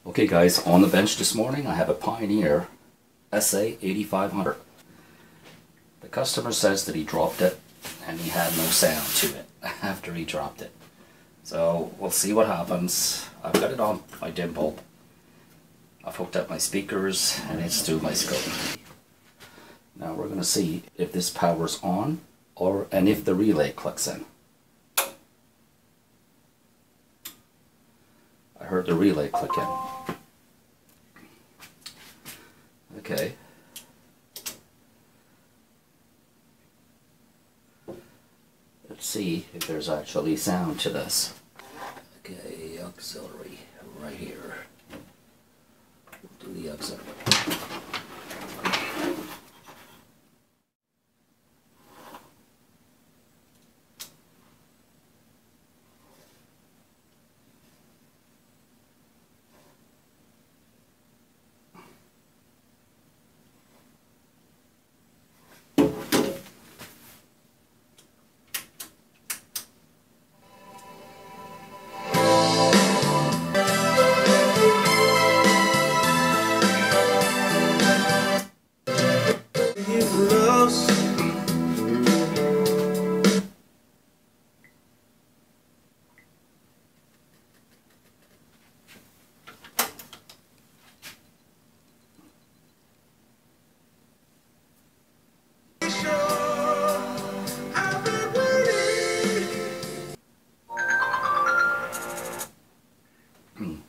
Okay guys, on the bench this morning I have a Pioneer SA-8500. The customer says that he dropped it and he had no sound to it after he dropped it. So we'll see what happens. I've got it on my dim bulb. I've hooked up my speakers and it's through my scope. Now we're going to see if this power's on and if the relay clicks in. I heard the relay click in. Okay. Let's see if there's actually sound to this. Okay, auxiliary right here. Do the auxiliary.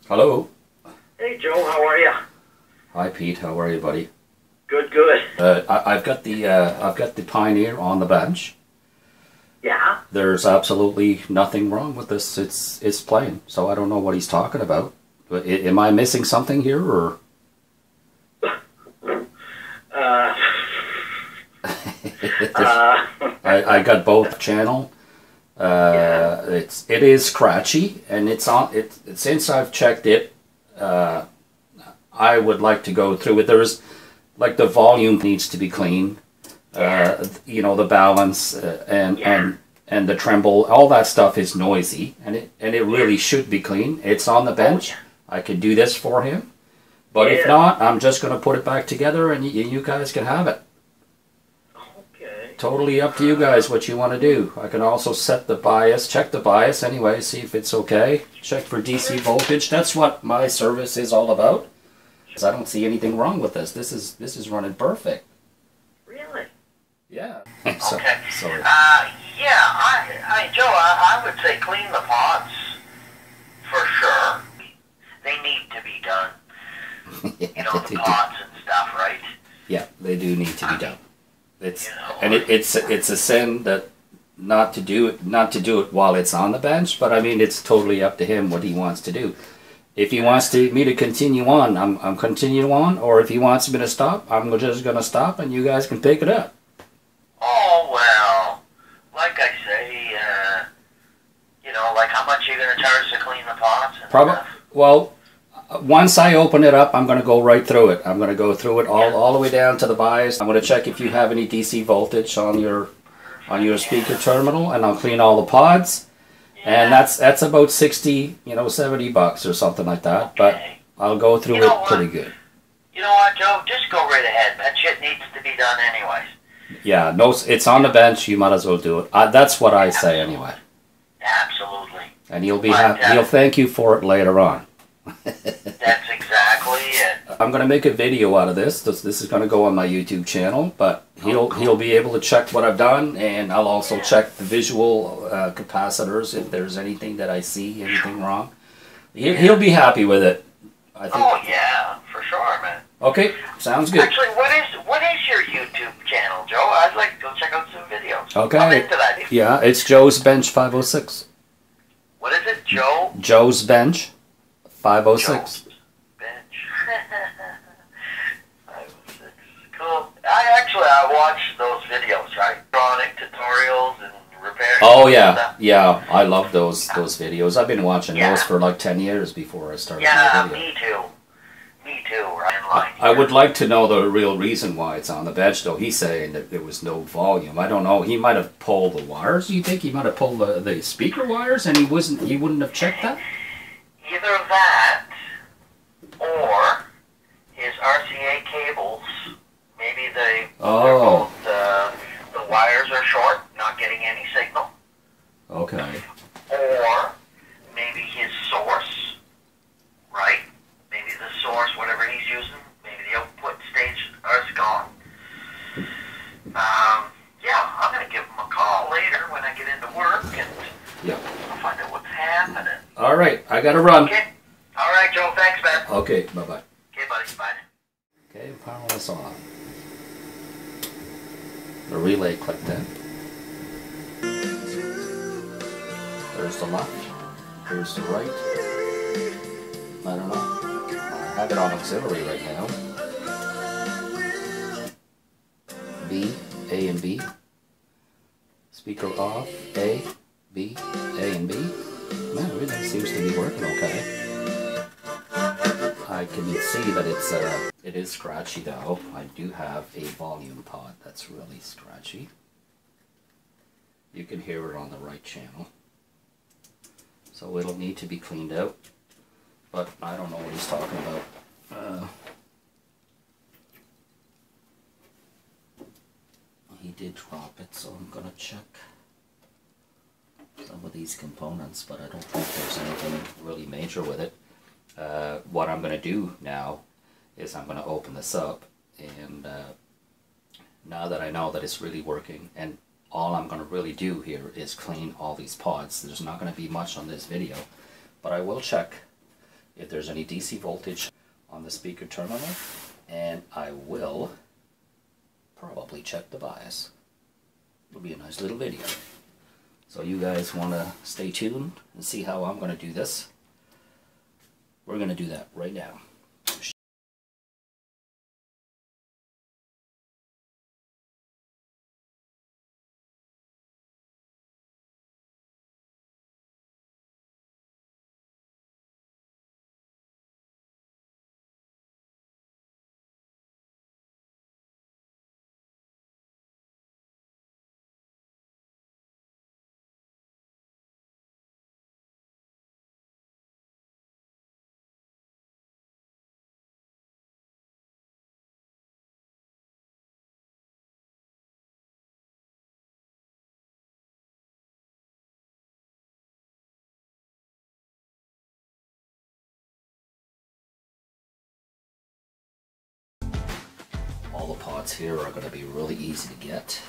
Hello. Hey Joe, how are you? Hi Pete, how are you, buddy? Good, good. I've got the Pioneer on the bench. Yeah. There's absolutely nothing wrong with this. It's playing. So I don't know what he's talking about. But am I missing something here, or? I got both channel. Yeah. It is scratchy, and it's on it. Since I've checked it, I would like to go through it. There's like the volume needs to be clean. You know, the balance and the tremble, all that stuff is noisy, and it really should be clean. It's on the bench. I could do this for him, but if not, I'm just going to put it back together, and you guys can have it. Totally up to you guys what you want to do. I can also set the bias, check the bias anyway, see if it's okay. Check for DC voltage. That's what my service is all about. Because I don't see anything wrong with this. This is running perfect. Really? Yeah. Okay. Sorry. Yeah, Joe, I would say clean the pots for sure. They need to be done. You know, the pots and stuff, right? Yeah, they do need to be done. It's a sin that not to do it while it's on the bench, but I mean it's totally up to him what he wants to do. If he wants me to continue on, I'm continuing on, or if he wants me to stop, I'm just gonna stop and you guys can pick it up. Oh well, like I say, you know, like how much are you gonna charge to clean the pots and stuff? Well, once I open it up, I'm going to go right through it. I'm going to go through it all the way down to the bias. I'm going to check if you have any DC voltage on your speaker terminal, and I'll clean all the pods. And that's about 60, you know, $70 or something like that. But I'll go through it pretty good. You know what, Joe? Just go right ahead. That shit needs to be done anyways. Yeah, no, it's on the bench. You might as well do it. That's what I say anyway. Absolutely. And he'll be happy. He'll thank you for it later on. That's exactly it. I'm going to make a video out of this. This is going to go on my YouTube channel, but he'll be able to check what I've done, and I'll also check the visual capacitors if there's anything that I see, anything wrong. He'll be happy with it, I think. Oh yeah, for sure, man. Okay, sounds good. Actually, what is your YouTube channel, Joe? I'd like to go check out some videos. Okay. I'm into that. Yeah, it's Joe's Bench 506. What is it, Joe? Joe's Bench 506. Bench. 506. Cool. I watched those videos, right? Electronic tutorials and repairs. Oh yeah, yeah. I love those videos. I've been watching those for like 10 years before I started. Yeah, me too. Me too. Right. I would like to know the real reason why it's on the bench, though. He's saying that there was no volume. I don't know. He might have pulled the wires. You think he might have pulled the speaker wires, and he wouldn't have checked that? Either that, I gotta run. Okay. All right, Joe. Thanks, man. Okay, bye-bye. Okay, buddy. Bye. Okay, power this on. The relay clicked in. There's the left. Here's the right. I don't know. I have it on auxiliary right now. B, A and B. Speaker off, A, B, A and B. Man, everything seems to be working okay. I can see that it is scratchy though. I do have a volume pot that's really scratchy. You can hear it on the right channel. So it'll need to be cleaned out. But I don't know what he's talking about. He did drop it, so I'm gonna check some of these components, but I don't think there's anything really major with it. What I'm gonna do now is I'm gonna open this up, and now that I know that it's really working, and all I'm gonna really do here is clean all these pods. There's not gonna be much on this video, but I will check if there's any DC voltage on the speaker terminal, and I will probably check the bias. It'll be a nice little video. So you guys want to stay tuned and see how I'm going to do this. We're going to do that right now. All the pods here are going to be really easy to get.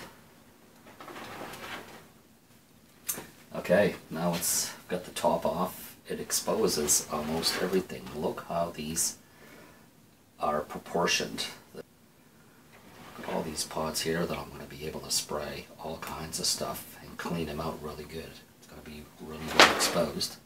Okay, now it's got the top off. It exposes almost everything. Look how these are proportioned. All these pods here that I'm going to be able to spray all kinds of stuff and clean them out really good. It's going to be really well exposed.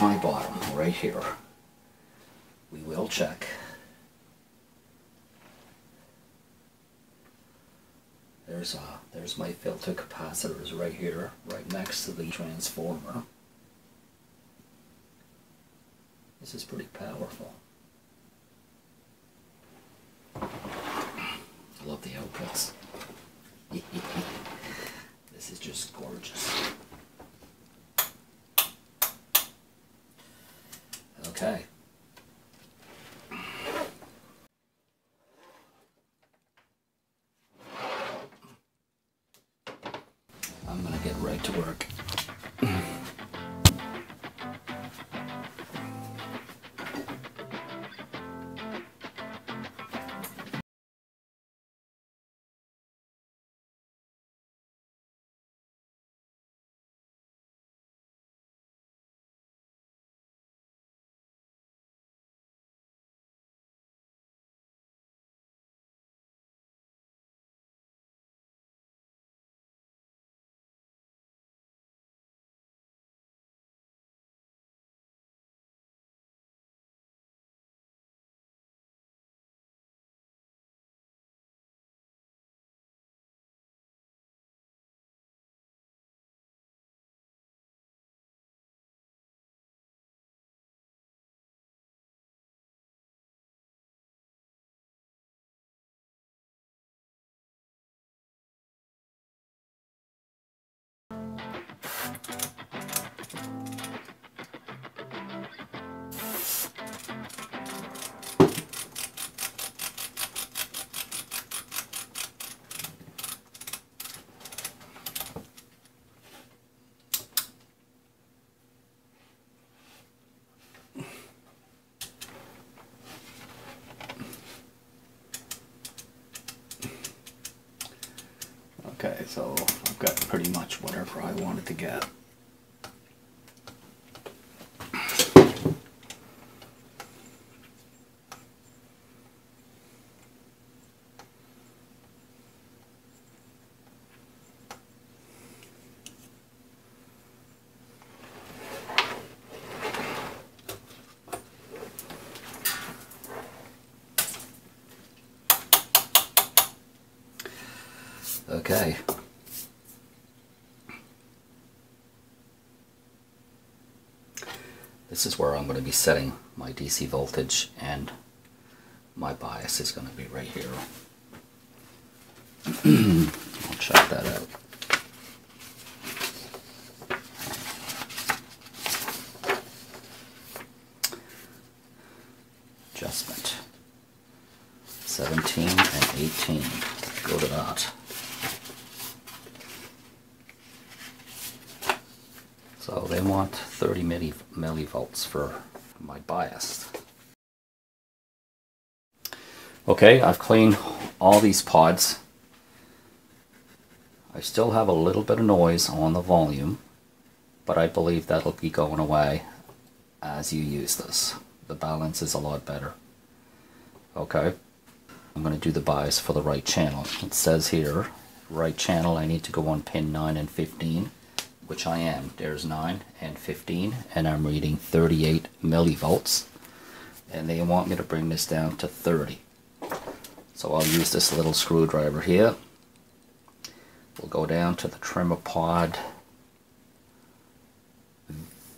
My bottom right here, we will check. There's my filter capacitors right here, right next to the transformer. This is pretty powerful. I love the outputs. This is just gorgeous. Okay. I'm gonna get right to work. So I've got pretty much whatever I wanted to get. Okay. This is where I'm going to be setting my DC voltage, and my bias is going to be right here. I'll check that out. Adjustment 17 and 18. Go to that. So they want 30 millivolts for my bias. Okay, I've cleaned all these pods. I still have a little bit of noise on the volume, but I believe that'll be going away as you use this. The balance is a lot better. Okay, I'm going to do the bias for the right channel. It says here, right channel, I need to go on pin 9 and 15. Which I am. There's 9 and 15, and I'm reading 38 millivolts, and they want me to bring this down to 30. So I'll use this little screwdriver here. We'll go down to the trimmer pod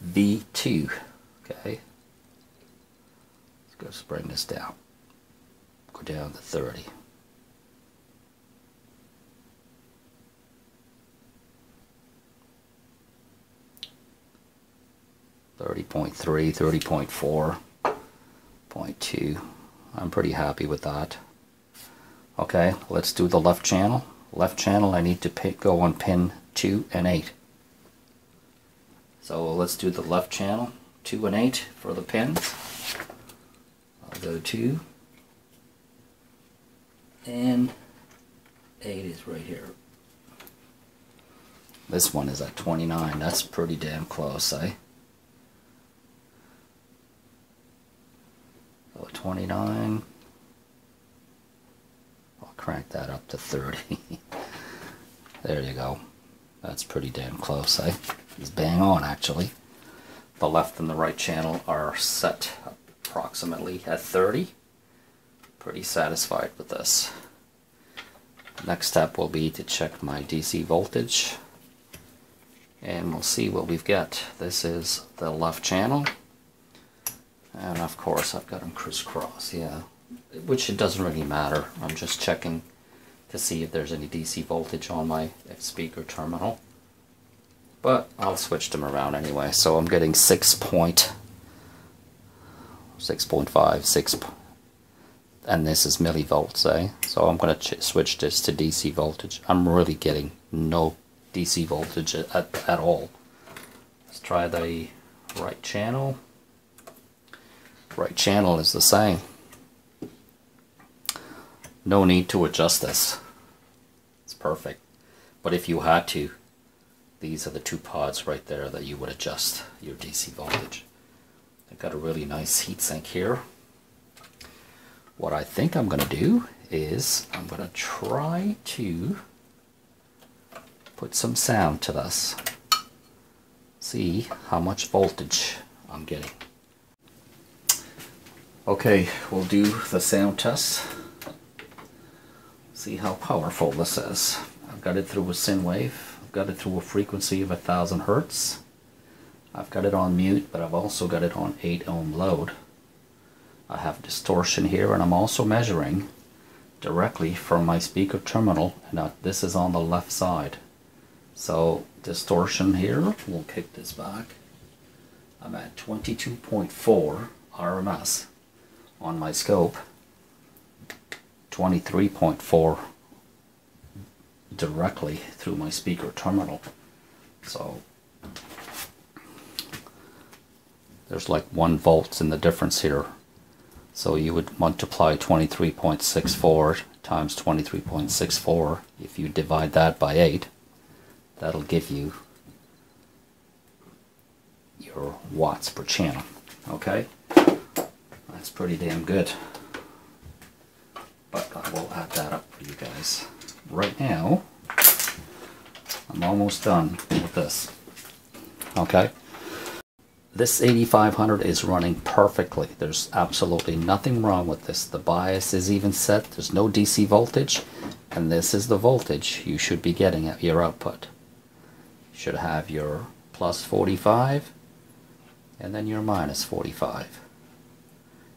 V2. Okay, let's just bring this down. Go down to 30. 30.3, 30.4, 0.2. I'm pretty happy with that. Okay, let's do the left channel. Left channel, I need to go on pin 2 and 8. So let's do the left channel, 2 and 8 for the pins. I'll go 2 and 8 is right here. This one is at 29. That's pretty damn close, eh? 29. I'll crank that up to 30. There you go. That's pretty damn close, eh? It's bang on, actually. The left and the right channel are set approximately at 30. Pretty satisfied with this. Next step will be to check my DC voltage, and we'll see what we've got. This is the left channel. And of course I've got them crisscross, yeah. Which it doesn't really matter. I'm just checking to see if there's any DC voltage on my speaker terminal. But I'll switch them around anyway. So I'm getting 6.5, and this is millivolts, eh? So I'm going to switch this to DC voltage. I'm really getting no DC voltage at all. Let's try the right channel. Right channel is the same. No need to adjust this. It's perfect. But if you had to, these are the two pods right there that you would adjust your DC voltage. I've got a really nice heatsink here. What I think I'm going to do is I'm going to try to put some sound to this. See how much voltage I'm getting. Okay, we'll do the sound test. See how powerful this is. I've got it through a sine wave. I've got it through a frequency of 1000 Hertz. I've got it on mute, but I've also got it on 8 ohm load. I have distortion here, and I'm also measuring directly from my speaker terminal, and this is on the left side. So distortion here, we'll kick this back. I'm at 22.4 RMS. On my scope, 23.4 directly through my speaker terminal. So there's like 1 volt in the difference here. So you would multiply 23.64 times 23.64. If you divide that by 8, that'll give you your watts per channel. Okay, that's pretty damn good. But I will add that up for you guys. Right now, I'm almost done with this. Okay, this 8500 is running perfectly. There's absolutely nothing wrong with this. The bias is even set. There's no DC voltage, and this is the voltage you should be getting at your output. You should have your plus 45 and then your minus 45.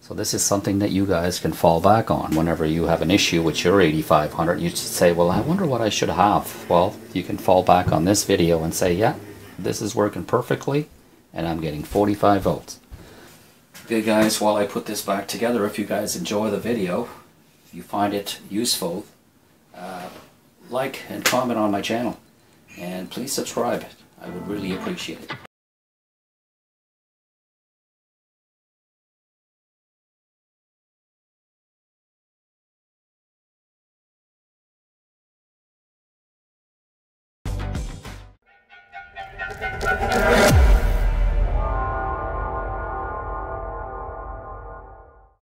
So this is something that you guys can fall back on whenever you have an issue with your 8500. You say, well, I wonder what I should have. Well, you can fall back on this video and say, yeah, this is working perfectly and I'm getting 45 volts. Okay guys, while I put this back together, if you guys enjoy the video, if you find it useful, like and comment on my channel, and please subscribe. I would really appreciate it.